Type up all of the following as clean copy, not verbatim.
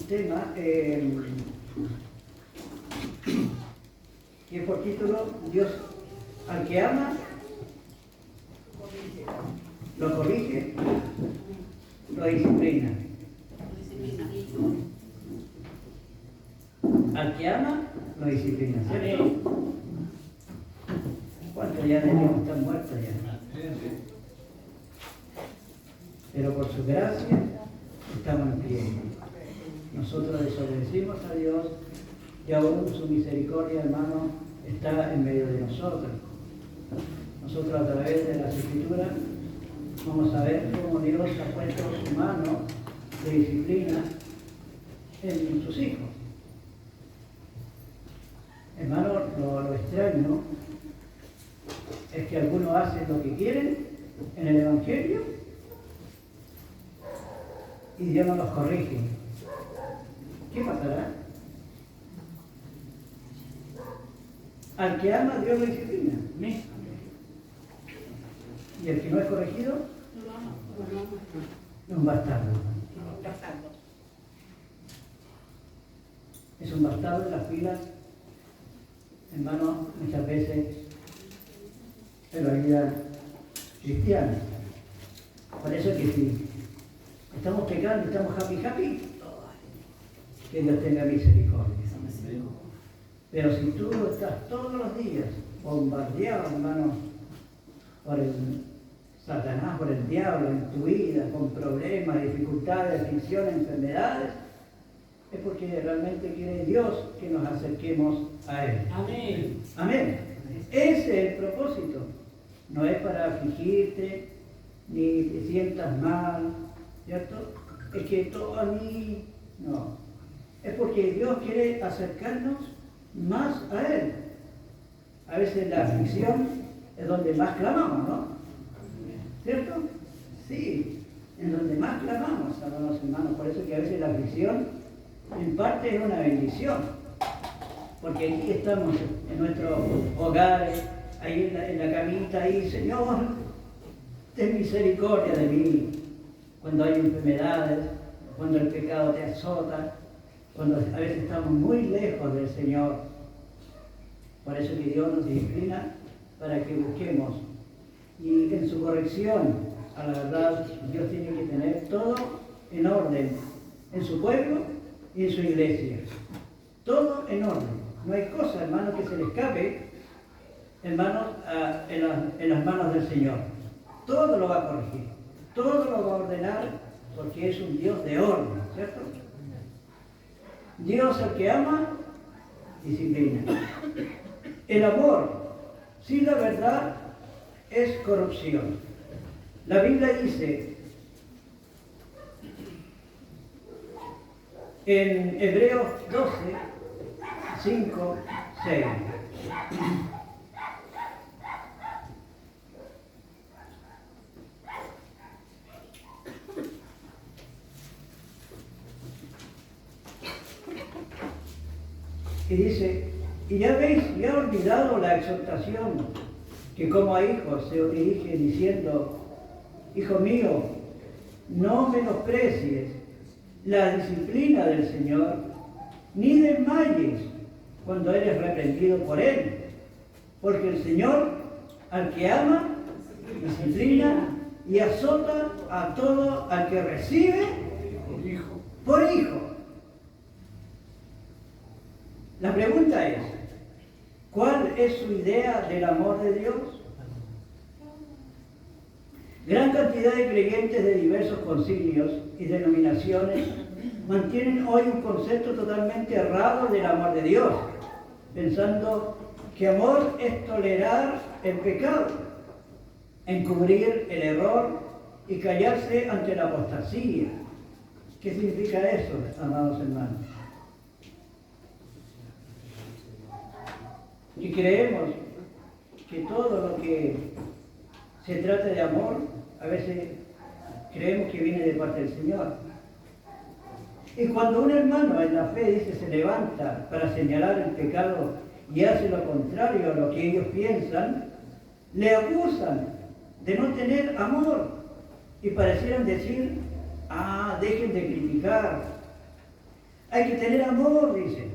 tema que por título Dios al que ama lo corrige, lo disciplina. Al que ama lo disciplina, ¿cierto? ¿Cuántos ya deberíamos estar muertos ya? Pero por su gracia estamos en pie. Nosotros desobedecimos a Dios y aún su misericordia, hermano, está en medio de nosotros. Nosotros a través de las Escrituras vamos a ver cómo Dios ha puesto su mano de disciplina en sus hijos. Hermano, lo extraño es que algunos hacen lo que quieren en el Evangelio y Dios no los corrige. ¿Qué pasará? Al que ama, Dios lo disciplina. Y el que no es corregido, es un bastardo. Es un bastardo en las filas, hermano, muchas veces en la vida cristiana. Por eso que si estamos pecando, estamos happy, que Dios tenga misericordia. Pero si tú estás todos los días bombardeado, hermano, por el Satanás, por el diablo en tu vida, con problemas, dificultades, aflicciones, enfermedades, es porque realmente quiere Dios que nos acerquemos a Él. Amén. Amén. Ese es el propósito. No es para afligirte, ni te sientas mal, ¿cierto? Es que todo a mí, no. Es porque Dios quiere acercarnos más a Él. A veces la aflicción es donde más clamamos, ¿no? ¿Cierto? Sí, en donde más clamamos, amados hermanos. Por eso que a veces la aflicción en parte es una bendición. Porque aquí estamos en nuestros hogares, ahí en la camita, ahí, Señor, ten misericordia de mí. Cuando hay enfermedades, cuando el pecado te azota, cuando a veces estamos muy lejos del Señor. Por eso que Dios nos disciplina para que busquemos. Y en su corrección, a la verdad, Dios tiene que tener todo en orden, en su pueblo y en su iglesia. Todo en orden. No hay cosa, hermano, que se le escape, hermano, en las manos del Señor. Todo lo va a corregir, todo lo va a ordenar, porque es un Dios de orden, ¿cierto? Dios al que ama, disciplina. El amor, sin la verdad, es corrupción. La Biblia dice en Hebreos 12, 5, 6. Y dice, y ya veis, ya he olvidado la exhortación que como a hijos se os dirige diciendo, hijo mío, no menosprecies la disciplina del Señor, ni desmayes cuando eres reprendido por Él, porque el Señor, al que ama, disciplina y azota a todo al que recibe por hijo. La pregunta es, ¿cuál es su idea del amor de Dios? Gran cantidad de creyentes de diversos concilios y denominaciones mantienen hoy un concepto totalmente errado del amor de Dios, pensando que amor es tolerar el pecado, encubrir el error y callarse ante la apostasía. ¿Qué significa eso, amados hermanos? Y creemos que todo lo que se trata de amor, a veces creemos que viene de parte del Señor. Y cuando un hermano en la fe dice se levanta para señalar el pecado y hace lo contrario a lo que ellos piensan, le acusan de no tener amor y parecieran decir, dejen de criticar. Hay que tener amor, dice,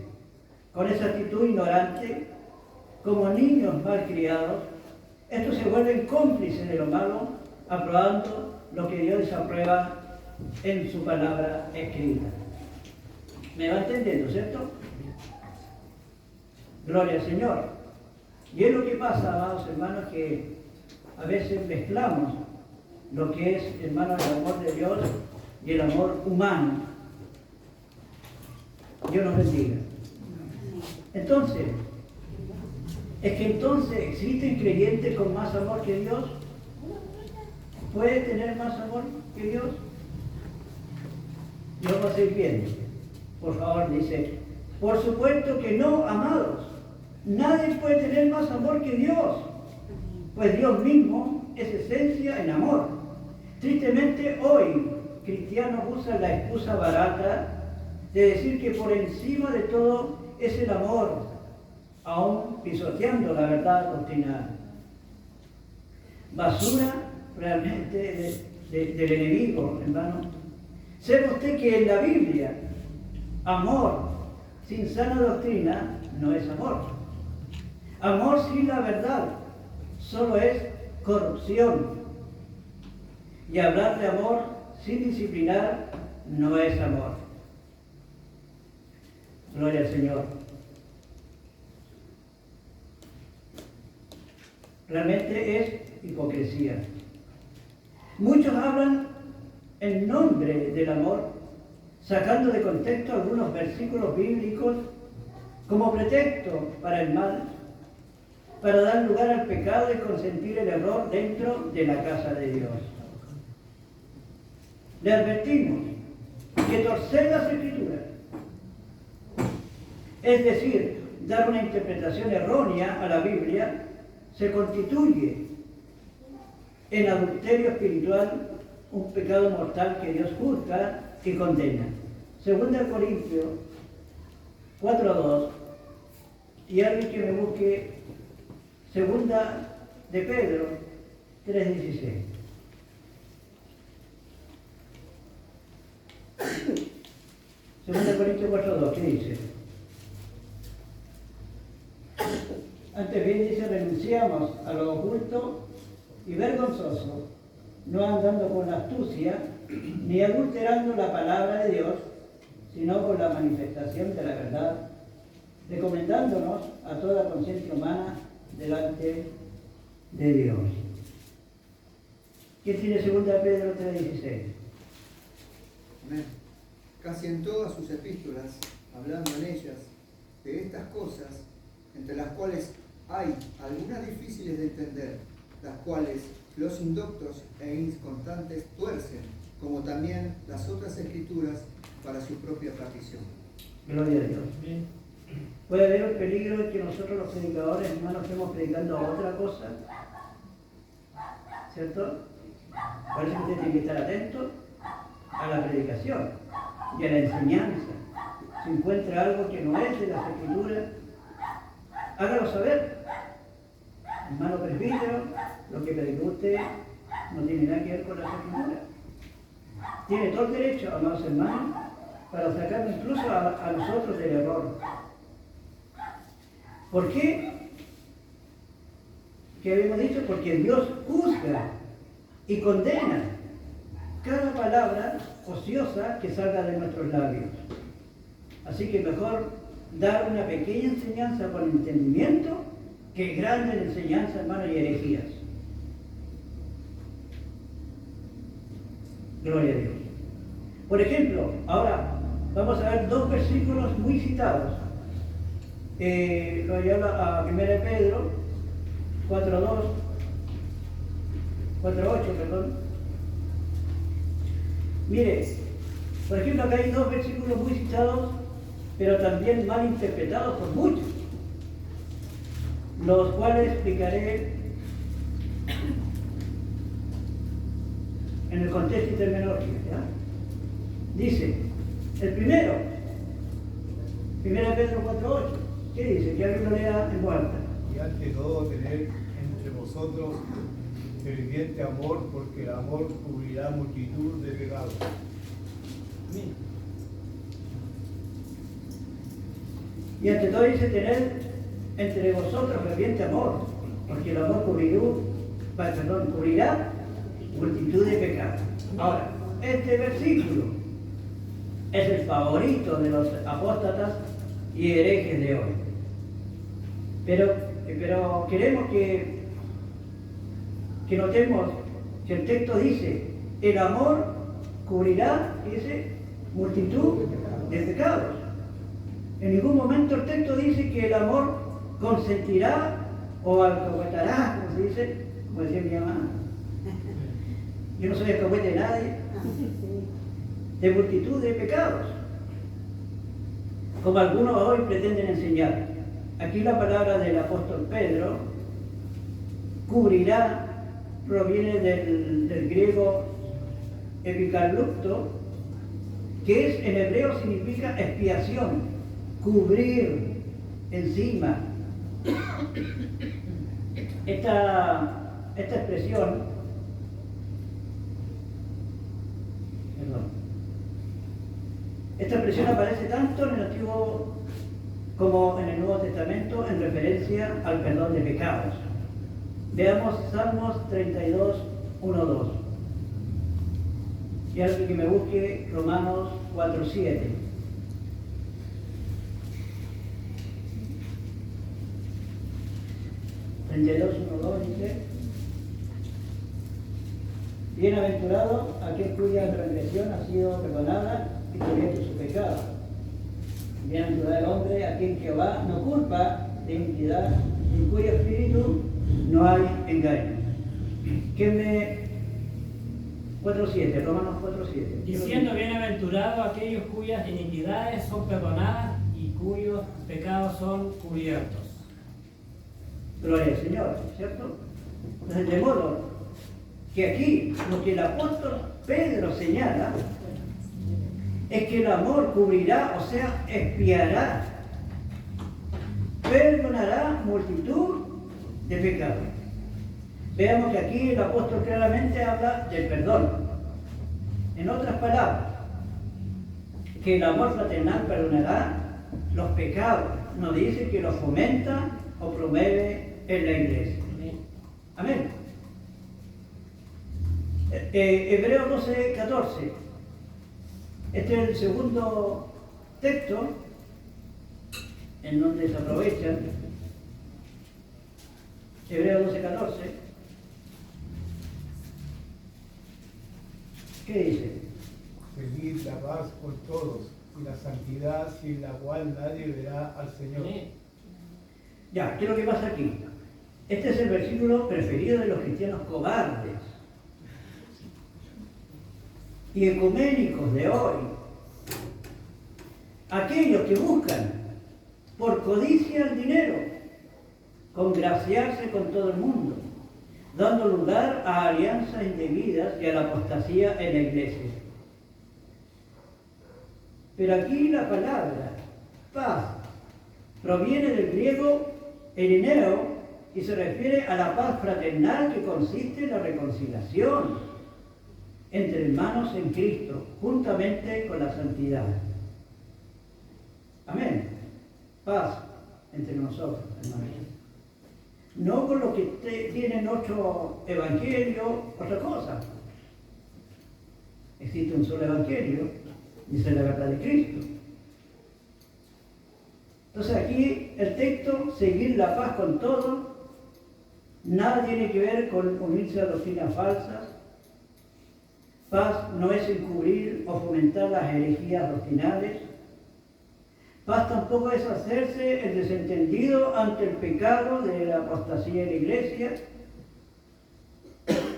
con esa actitud ignorante, como niños mal criados. Estos se vuelven cómplices de lo malo, aprobando lo que Dios desaprueba en su palabra escrita. ¿Me va entendiendo, cierto? Gloria al Señor. Y es lo que pasa, amados hermanos, que a veces mezclamos lo que es, hermanos, el amor de Dios y el amor humano. Dios nos bendiga. Entonces, ¿es que entonces existen creyentes con más amor que Dios? ¿Puede tener más amor que Dios? Y vamos a seguir viendo. Por favor, dice, por supuesto que no, amados. Nadie puede tener más amor que Dios, pues Dios mismo es esencia en amor. Tristemente hoy, cristianos usan la excusa barata de decir que por encima de todo es el amor, aún pisoteando la verdad doctrinal. Basura realmente del enemigo, hermano. Sepa usted que en la Biblia, amor sin sana doctrina no es amor. Amor sin la verdad solo es corrupción. Y hablar de amor sin disciplinar no es amor. Gloria al Señor. Realmente es hipocresía. Muchos hablan en nombre del amor, sacando de contexto algunos versículos bíblicos como pretexto para el mal, para dar lugar al pecado y consentir el error dentro de la casa de Dios. Le advertimos que torcer las Escrituras, es decir, dar una interpretación errónea a la Biblia, se constituye en adulterio espiritual, un pecado mortal que Dios juzga y condena. 2 Corintios 4:2, y alguien que me busque 2 de Pedro 3:16. Segunda Corintios 4:2, ¿qué dice? Antes bien dice, renunciamos a lo oculto y vergonzoso, no andando con astucia, ni adulterando la palabra de Dios, sino con la manifestación de la verdad, recomendándonos a toda conciencia humana delante de Dios. ¿Quién tiene 2 Pedro 3:16? Amén. Casi en todas sus epístolas, hablando en ellas de estas cosas, entre las cuales hay algunas difíciles de entender, las cuales los indoctos e inconstantes tuercen, como también las otras escrituras para su propia perdición. Gloria a Dios. Bien. Puede haber un peligro en que nosotros los predicadores, hermanos, estemos predicando a otra cosa, ¿cierto? Por eso usted tiene que estar atento a la predicación y a la enseñanza. Si encuentra algo que no es de las Escrituras, hágalo saber. Hermano presbítero, lo que predicó usted no tiene nada que ver con las Escrituras. Tiene todo el derecho, amados hermanos, para sacarnos incluso a nosotros del error. ¿Por qué? ¿Qué habíamos dicho? Porque Dios juzga y condena cada palabra ociosa que salga de nuestros labios. Así que mejor dar una pequeña enseñanza con entendimiento que grande enseñanza, hermano, y herejías. Gloria a Dios. Por ejemplo, ahora vamos a ver dos versículos muy citados. Lo lleva a 1 Pedro 4:2, 4:8, perdón. Mire, por ejemplo, acá hay dos versículos muy citados, pero también mal interpretados por muchos, los cuales explicaré en el contexto y terminología. ¿Ya? Dice, el primero, 1 Pedro 4:8, ¿qué dice? Que alguien lo lea en voz alta. Y ante todo tener entre vosotros ferviente amor, porque el amor cubrirá multitud de pecados. Y ante todo dice tener entre vosotros ferviente amor, porque el amor cubrirá multitud de pecados. Ahora, este versículo es el favorito de los apóstatas y herejes de hoy. Pero queremos que notemos que el texto dice, el amor cubrirá, dice, multitud de pecados. En ningún momento el texto dice que el amor consentirá o alcahuetará, como se dice, como decía mi mamá. Yo no soy alcahuete de nadie, de multitud de pecados, como algunos hoy pretenden enseñar. Aquí la palabra del apóstol Pedro, cubrirá, proviene del griego epicarlupto, que es en hebreo significa expiación, cubrir encima. Esta expresión, esta expresión aparece tanto en el Antiguo como en el Nuevo Testamento en referencia al perdón de pecados. Veamos Salmos 32, 1, 2. Y alguien que me busque Romanos 4, 7. Dice: bienaventurado aquel cuya transgresión ha sido perdonada y cubierto su pecado. Bienaventurado el hombre a quien Jehová no culpa de iniquidad, en cuyo espíritu no hay engaño. 4.7, Romanos 4.7. Diciendo bienaventurado aquellos cuyas iniquidades son perdonadas y cuyos pecados son cubiertos. Gloria al Señor, ¿cierto? Entonces, de modo que aquí lo que el apóstol Pedro señala es que el amor cubrirá, o sea, expiará, perdonará multitud de pecados. Veamos que aquí el apóstol claramente habla del perdón. En otras palabras, que el amor fraternal perdonará los pecados. No dice que los fomenta o promueve en la iglesia. Amén. Hebreos 12, 14. Este es el segundo texto en donde se aprovechan. Hebreos 12, 14. ¿Qué dice? Seguid la paz con todos y la santidad sin la cual nadie verá al Señor. Ya, ¿qué es lo que pasa aquí? Este es el versículo preferido de los cristianos cobardes y ecuménicos de hoy. Aquellos que buscan por codicia el dinero congraciarse con todo el mundo, dando lugar a alianzas indebidas y a la apostasía en la iglesia. Pero aquí la palabra paz proviene del griego erineo y se refiere a la paz fraternal que consiste en la reconciliación entre hermanos en Cristo, juntamente con la santidad. Amén. Paz entre nosotros, hermanos. No con lo que tienen otro evangelio, otra cosa. Existe un solo evangelio, dice la verdad de Cristo. Entonces aquí el texto, seguir la paz con todos, nada tiene que ver con unirse a doctrinas falsas. Paz no es encubrir o fomentar las herejías doctrinales. Paz tampoco es hacerse el desentendido ante el pecado de la apostasía en la iglesia.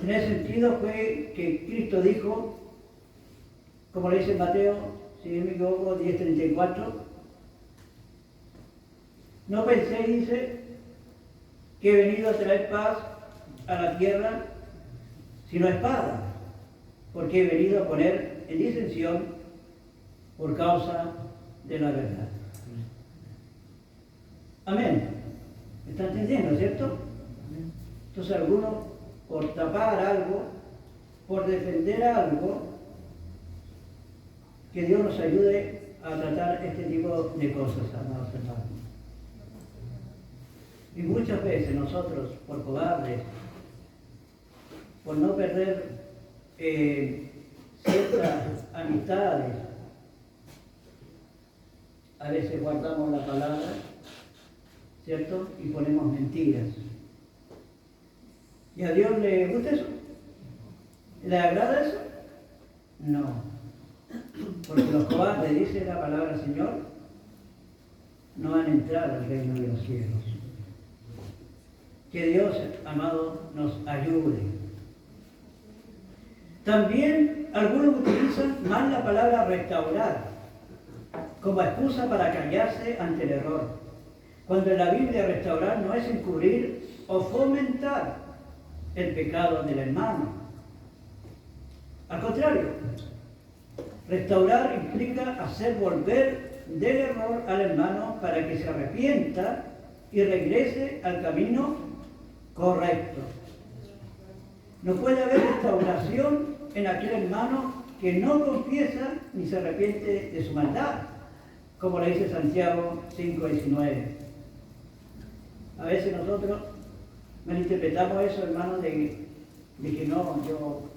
En ese sentido fue que Cristo dijo, como le dice en Mateo, si no me equivoco, 10:34, no penséis, dice, que he venido a traer paz a la tierra, sino espada, porque he venido a poner en disensión por causa de la verdad. Amén. ¿Me está entendiendo, cierto? Entonces algunos, por tapar algo, por defender algo, que Dios nos ayude a tratar este tipo de cosas, amados hermanos. Y muchas veces nosotros, por cobardes, por no perder ciertas amistades, a veces guardamos la palabra, ¿cierto? Y ponemos mentiras. ¿Y a Dios le gusta eso? ¿Le agrada eso? No. Porque los cobardes, dice la palabra del Señor, no van a entrar al reino de los cielos. Que Dios, amado, nos ayude. También algunos utilizan mal la palabra restaurar como excusa para callarse ante el error, cuando en la Biblia restaurar no es encubrir o fomentar el pecado del hermano. Al contrario, restaurar implica hacer volver del error al hermano para que se arrepienta y regrese al camino correcto. No puede haber restauración en aquel hermano que no confiesa ni se arrepiente de su maldad, como le dice Santiago 5:19. A veces nosotros malinterpretamos eso, hermano, de que no, yo...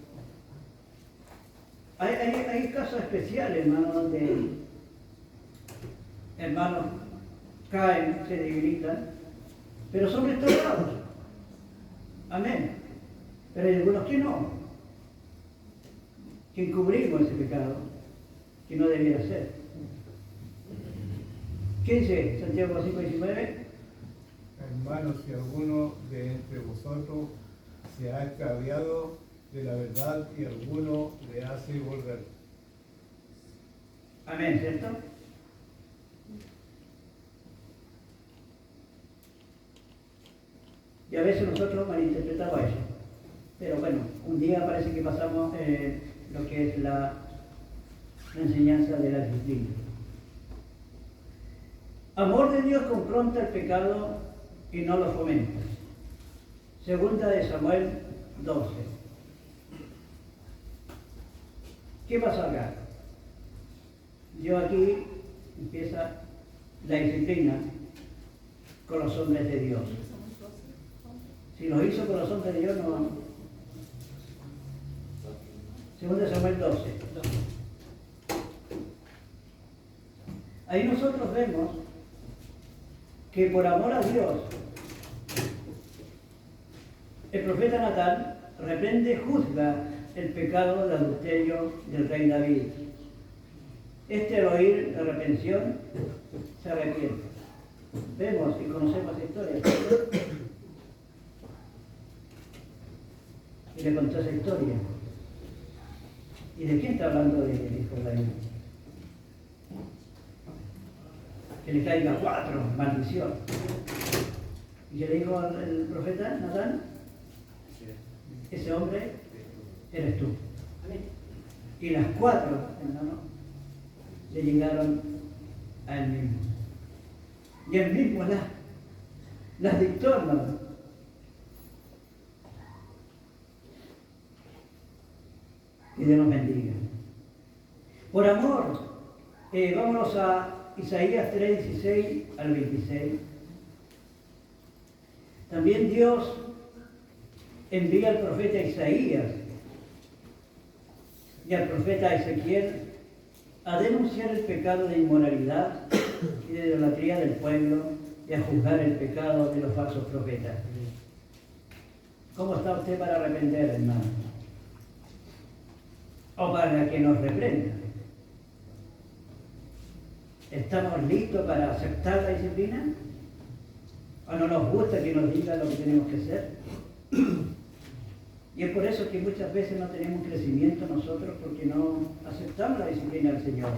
Hay casos especiales, hermano, donde hermanos caen, se debilitan, pero son restaurados. Amén. Pero hay algunos que no, que encubrimos ese pecado, que no debiera ser. ¿Qué dice Santiago 5:19? Hermanos, si alguno de entre vosotros se ha extraviado de la verdad y alguno le hace volver. Amén, ¿cierto? Y a veces nosotros malinterpretamos eso. Pero bueno, un día parece que pasamos lo que es la enseñanza de la disciplina. Amor de Dios confronta el pecado y no lo fomenta. Segunda de Samuel 12. ¿Qué pasó acá? Yo aquí empieza la disciplina con los hombres de Dios. Si lo hizo con los hombres de Dios, no. Segunda de Samuel 12. Ahí nosotros vemos que por amor a Dios, el profeta Natán reprende, juzga el pecado de adulterio del rey David. Al oír la reprensión, se arrepiente. Vemos y conocemos esa historia. Y le contó esa historia. ¿Y de quién está hablando del hijo de David? Que le caiga 4, maldición. ¿Y qué le dijo el profeta Natán? Ese hombre eres tú. Y las 4, hermano, le llegaron a él mismo. Y él mismo las dictó, hermano. Y Dios nos bendiga. Por amor, vámonos a Isaías 3:16 al 26. También Dios envía al profeta Isaías y al profeta Ezequiel a denunciar el pecado de inmoralidad y de idolatría del pueblo y a juzgar el pecado de los falsos profetas. ¿Cómo está usted para arrepender, hermano? O para que nos reprenda. ¿Estamos listos para aceptar la disciplina? ¿O no nos gusta que nos digan lo que tenemos que hacer? Y es por eso que muchas veces no tenemos crecimiento nosotros, porque no aceptamos la disciplina del Señor.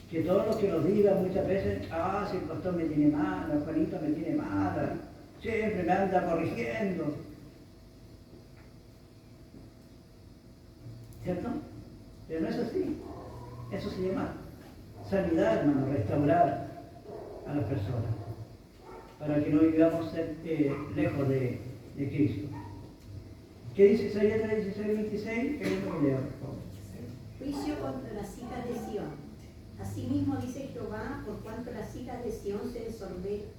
Que todos los que nos digan muchas veces, si el pastor me tiene mala, el Juanito me tiene mala, siempre me anda corrigiendo. ¿Cierto? Pero no es así. Eso se llama sanidad, hermano, restaurar a las personas, para que no vivamos lejos de Cristo. ¿Qué dice Isaías 16:26? Que es lo que leo, por favor. Juicio contra las hijas de Sión. Asimismo dice Jehová, por cuanto las hijas de Sión se ensorbecen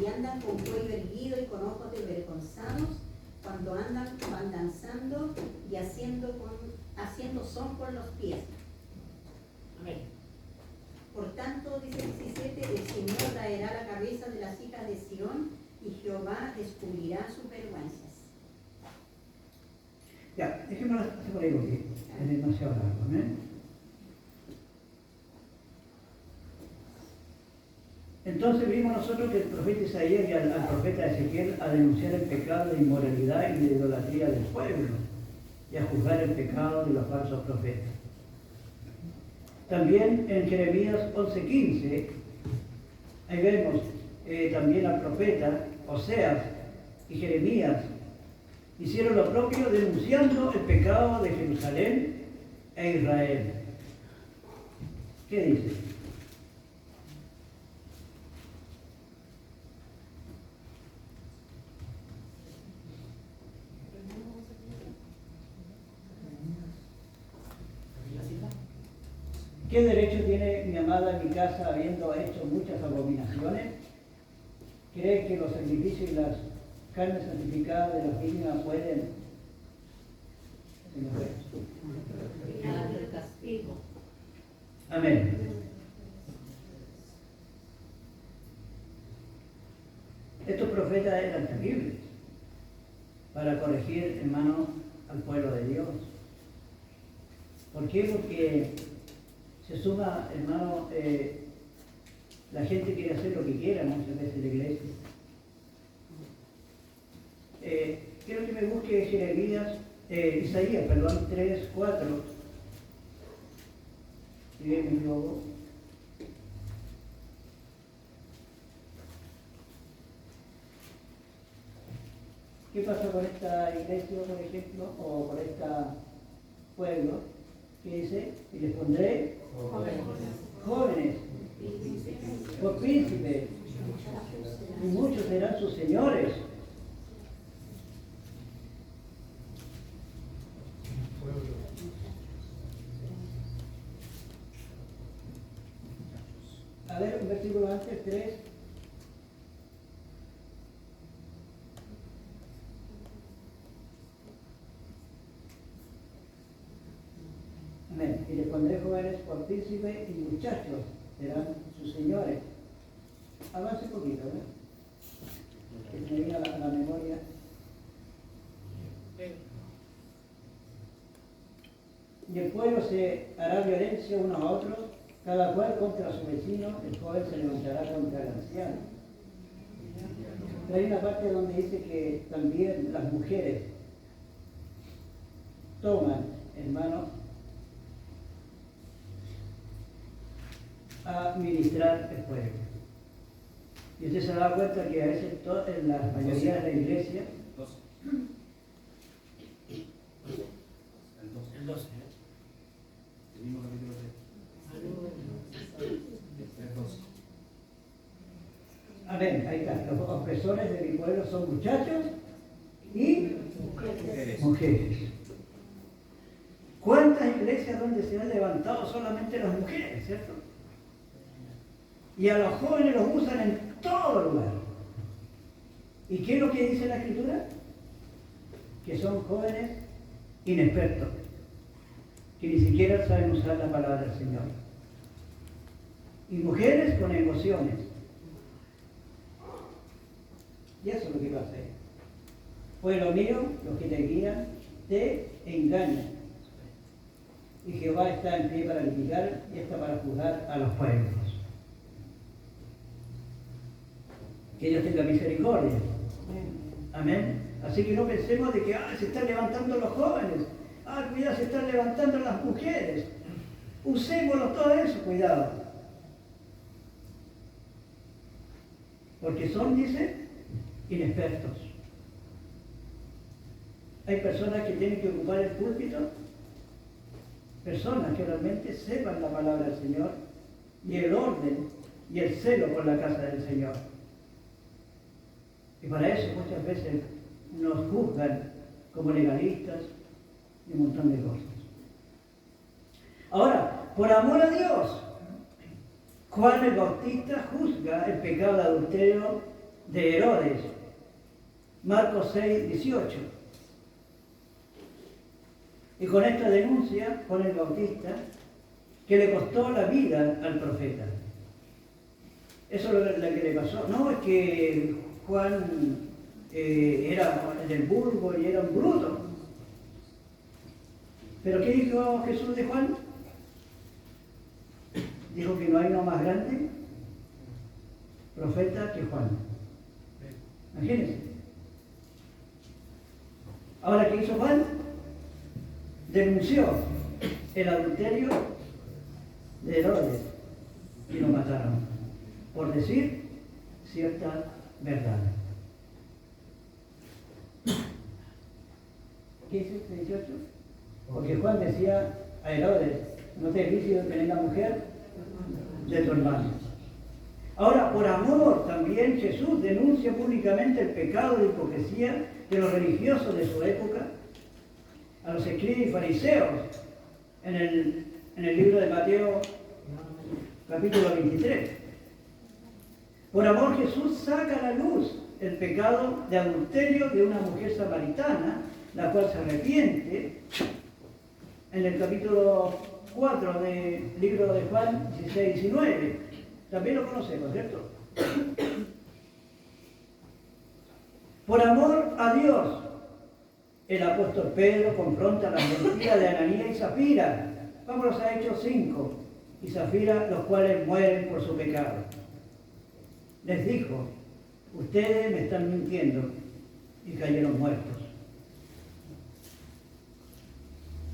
y andan con cuello erguido y con ojos desvergonzados, cuando van danzando y haciendo son con los pies. Amén. Por tanto, dice el 17, el Señor traerá la cabeza de las hijas de Sión y Jehová descubrirá sus vergüenzas. Ya, dejémoslo así por ahí porque es demasiado largo, ¿no? Entonces vimos nosotros que el profeta Isaías y al profeta Ezequiel a denunciar el pecado de inmoralidad y de idolatría del pueblo y a juzgar el pecado de los falsos profetas. También en Jeremías 11:15, ahí vemos también al profeta Oseas y Jeremías hicieron lo propio denunciando el pecado de Jerusalén e Israel. ¿Qué dice? ¿Qué derecho tiene mi amada en mi casa habiendo hecho muchas abominaciones? ¿Cree que los sacrificios y las carnes santificadas de las víctimas pueden? El castigo. Amén. Estos profetas eran terribles para corregir, hermano, al pueblo de Dios. ¿Por qué? Porque se suma, hermano, la gente quiere hacer lo que quiera muchas veces en la iglesia. Quiero que me busque Isaías 3:4. Si bien me equivoco. ¿Qué pasa con esta iglesia, por ejemplo, o con este pueblo? Que dice, y les pondré jóvenes por príncipes, y muchos serán sus señores. A ver, un versículo antes, 3. Amén. Y les pondré jóvenes por príncipes y muchachos serán sus señores. Avance un poquito, que se me viene a la memoria. Y el pueblo se hará violencia unos a otros, cada cual contra su vecino, el joven se levantará contra el anciano. Pero hay una parte donde dice que también las mujeres toman, hermano, a ministrar el pueblo. Y usted se da cuenta que a veces en la mayoría de la iglesia, El 12. El mismo capítulo 3. amén, ahí está, los opresores de mi pueblo son muchachos y mujeres. ¿Cuántas iglesias donde se han levantado solamente las mujeres, cierto? Y a los jóvenes los usan en todo lugar. ¿Y qué es lo que dice la Escritura? Que son jóvenes inexpertos, que ni siquiera saben usar la palabra del Señor. Y mujeres con emociones. Y eso es lo que pasa ahí. Pueblo mío, los que te guían, te engañan. Y Jehová está en pie para litigar y está para juzgar a los pueblos. Que Dios tenga misericordia. Amén. Así que no pensemos de que se están levantando los jóvenes. Cuidado, se están levantando las mujeres. Usémoslo todo eso, cuidado. Porque son, dice, inexpertos. Hay personas que tienen que ocupar el púlpito, personas que realmente sepan la palabra del Señor y el orden y el celo por la casa del Señor. Y para eso muchas veces nos juzgan como legalistas y un montón de cosas. Ahora, por amor a Dios, Juan el Bautista juzga el pecado de adulterio de Herodes. Marcos 6, 18. Y con esta denuncia, Juan el Bautista, que le costó la vida al profeta. Eso es lo que le pasó. No es que Juan era del vulgo y era un bruto. ¿Pero qué dijo Jesús de Juan? Dijo que no hay uno más grande profeta que Juan. Imagínense. Ahora, ¿qué hizo Juan? Denunció el adulterio de Herodes y lo mataron por decir cierta verdad. ¿Qué dice este 18? Porque Juan decía a Herodes, no te es lícito tener la mujer de tu hermano. Ahora, por amor también Jesús denuncia públicamente el pecado de hipocresía de los religiosos de su época, a los escribas y fariseos, en el libro de Mateo, capítulo 23. Por amor Jesús saca a la luz el pecado de adulterio de una mujer samaritana, la cual se arrepiente, en el capítulo 4 del libro de Juan 16, 19. También lo conocemos, ¿cierto? Por amor a Dios, el apóstol Pedro confronta las mentiras de Ananías y Zafira. Vámonos a Hechos 5 y Zafira, los cuales mueren por su pecado. Les dijo, ustedes me están mintiendo, y cayeron muertos.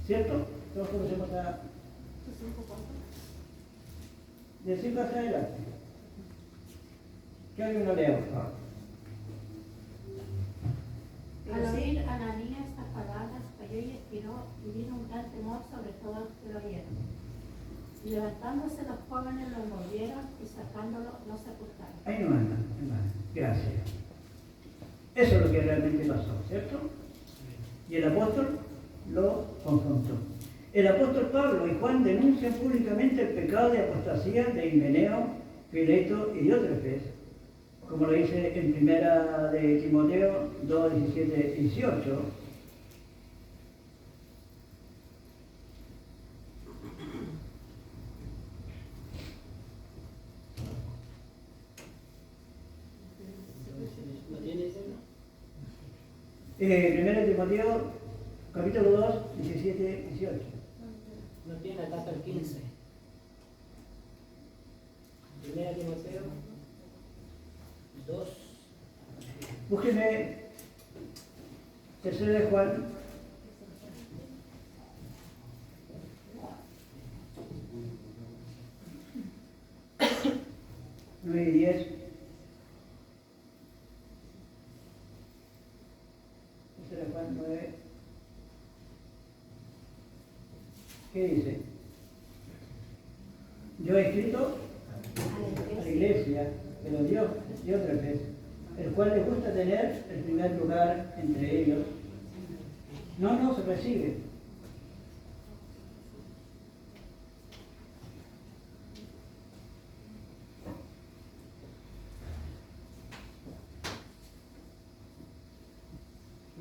¿Cierto? Todos conocemos a... De 5 hacia adelante. Que alguien lo lea, por favor. Al oír Ananías estas palabras, cayó y expiró, y vino un gran temor sobre todos los que lo oyeron. Y levantándose los jóvenes lo envolvieron y sacándolo lo sepultaron. Ahí no anda, hermano. Gracias. Eso es lo que realmente pasó, ¿cierto? Y el apóstol lo confrontó. El apóstol Pablo y Juan denuncian públicamente el pecado de apostasía de Himeneo, Fileto y Diótrefes, como lo dice en primera de Timoteo 2, 17, 18. Primera de Timoteo, capítulo 2, 17, 18. No tiene hasta el 15. Primera Timoteo 2. Búsqueme tercera de Juan. 9 y 10. Tercera de Juan 9. ¿Qué dice? Yo he escrito a la iglesia de los Diótrefes, el cual les gusta tener el primer lugar entre ellos. No se recibe.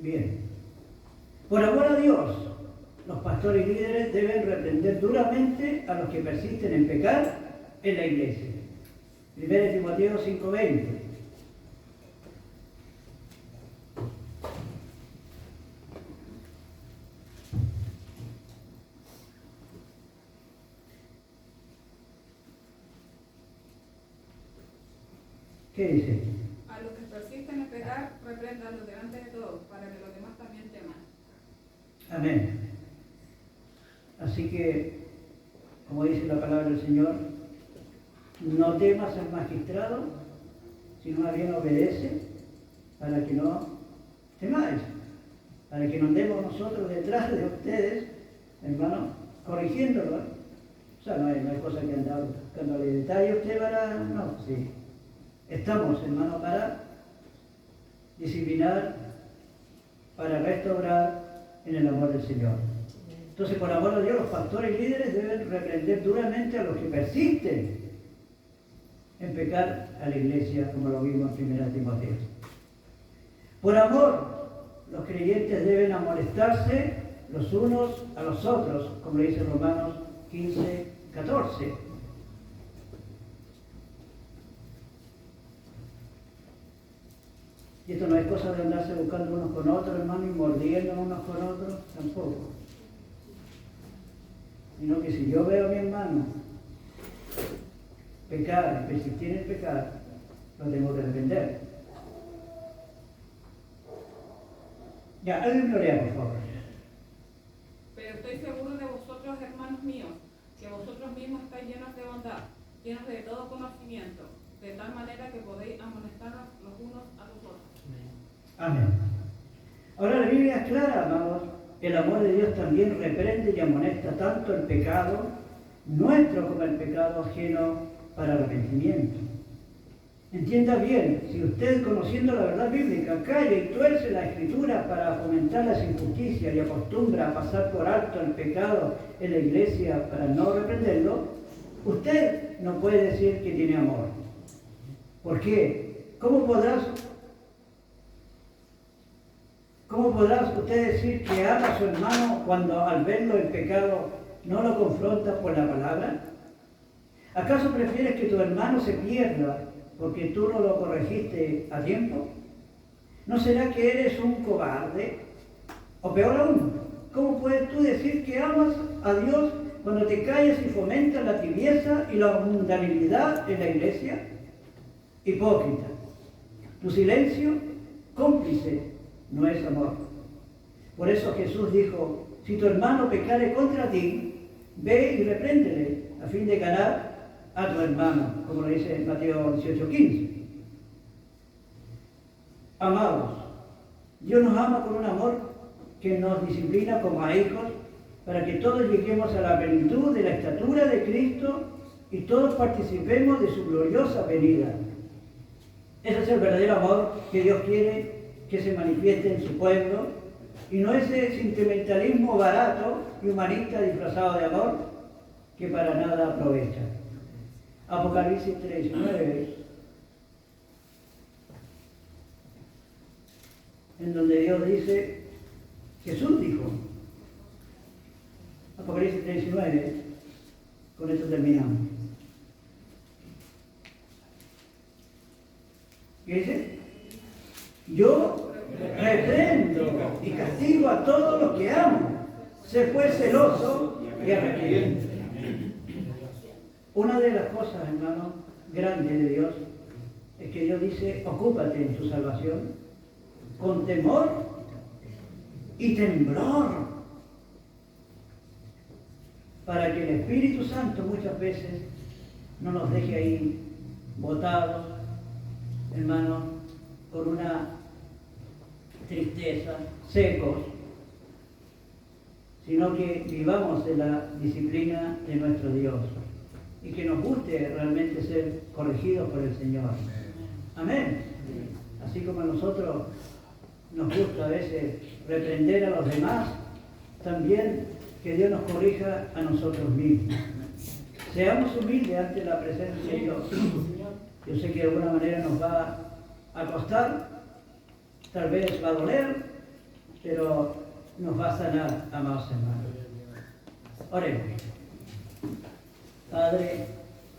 Bien. Por amor a Dios, los pastores y líderes deben reprender duramente a los que persisten en pecar en la iglesia. 1 Timoteo 5:20. ¿Qué dice? A los que persisten en pecar, repréndanlos delante de todos, para que los demás también teman. Amén. Así que, como dice la palabra del Señor, no temas al magistrado, sino más bien obedece, para que no temáis, para que no andemos nosotros detrás de ustedes, hermano, corrigiéndolo. O sea, no hay cosa que andar buscándole detalle usted para... No, sí. Estamos, hermano, para disciplinar, para restaurar en el amor del Señor. Entonces, por amor a Dios, los pastores y líderes deben reprender duramente a los que persisten en pecar a la iglesia, como lo vimos en 1 Timoteo. Por amor, los creyentes deben amonestarse los unos a los otros, como lo dice Romanos 15, 14. Y esto no es cosa de andarse buscando unos con otros, hermano, y mordiendo unos con otros, tampoco. Sino que si yo veo a mi hermano pecar, persistir en pecar, lo tengo que defender. Ya, alguien lo lea, por favor. Pero estoy seguro de vosotros, hermanos míos, que vosotros mismos estáis llenos de bondad, llenos de todo conocimiento, de tal manera que podéis amonestaros los unos a los otros. Amén. Ahora la Biblia es clara, amados. El amor de Dios también reprende y amonesta tanto el pecado nuestro como el pecado ajeno para arrepentimiento. Entienda bien, si usted, conociendo la verdad bíblica, calla y tuerce la Escritura para fomentar las injusticias y acostumbra a pasar por alto el pecado en la iglesia para no reprenderlo, usted no puede decir que tiene amor. ¿Por qué? ¿Cómo podrás usted decir que ama a su hermano cuando al verlo en pecado no lo confronta por la palabra? ¿Acaso prefieres que tu hermano se pierda porque tú no lo corregiste a tiempo? ¿No será que eres un cobarde? O peor aún, ¿cómo puedes tú decir que amas a Dios cuando te callas y fomentas la tibieza y la mundanalidad en la iglesia? Hipócrita, tu silencio, cómplice, no es amor. Por eso Jesús dijo, si tu hermano pecare contra ti, ve y repréndele a fin de ganar a tu hermano, como lo dice en Mateo 18:15. Amados, Dios nos ama con un amor que nos disciplina como a hijos, para que todos lleguemos a la plenitud de la estatura de Cristo y todos participemos de su gloriosa venida. Ese es el verdadero amor que Dios quiere que se manifieste en su pueblo, y no ese sentimentalismo barato y humanista disfrazado de amor que para nada aprovecha. Apocalipsis 3:9, en donde Dios dice, Jesús dijo, Apocalipsis 3:9, con esto terminamos. ¿Qué dice? Yo reprendo y castigo a todos los que amo. Sé pues celoso y arrepiente. Una de las cosas, hermano, grandes de Dios, es que Dios dice, ocúpate en tu salvación con temor y temblor, para que el Espíritu Santo muchas veces no nos deje ahí botados, hermano, con una tristeza, secos, sino que vivamos en la disciplina de nuestro Dios y que nos guste realmente ser corregidos por el Señor. Amén. Así como a nosotros nos gusta a veces reprender a los demás, también que Dios nos corrija a nosotros mismos. Seamos humildes ante la presencia de Dios. Yo sé que de alguna manera nos va a costar, tal vez va a doler, pero nos va a sanar, amados hermanos. Oremos. Padre,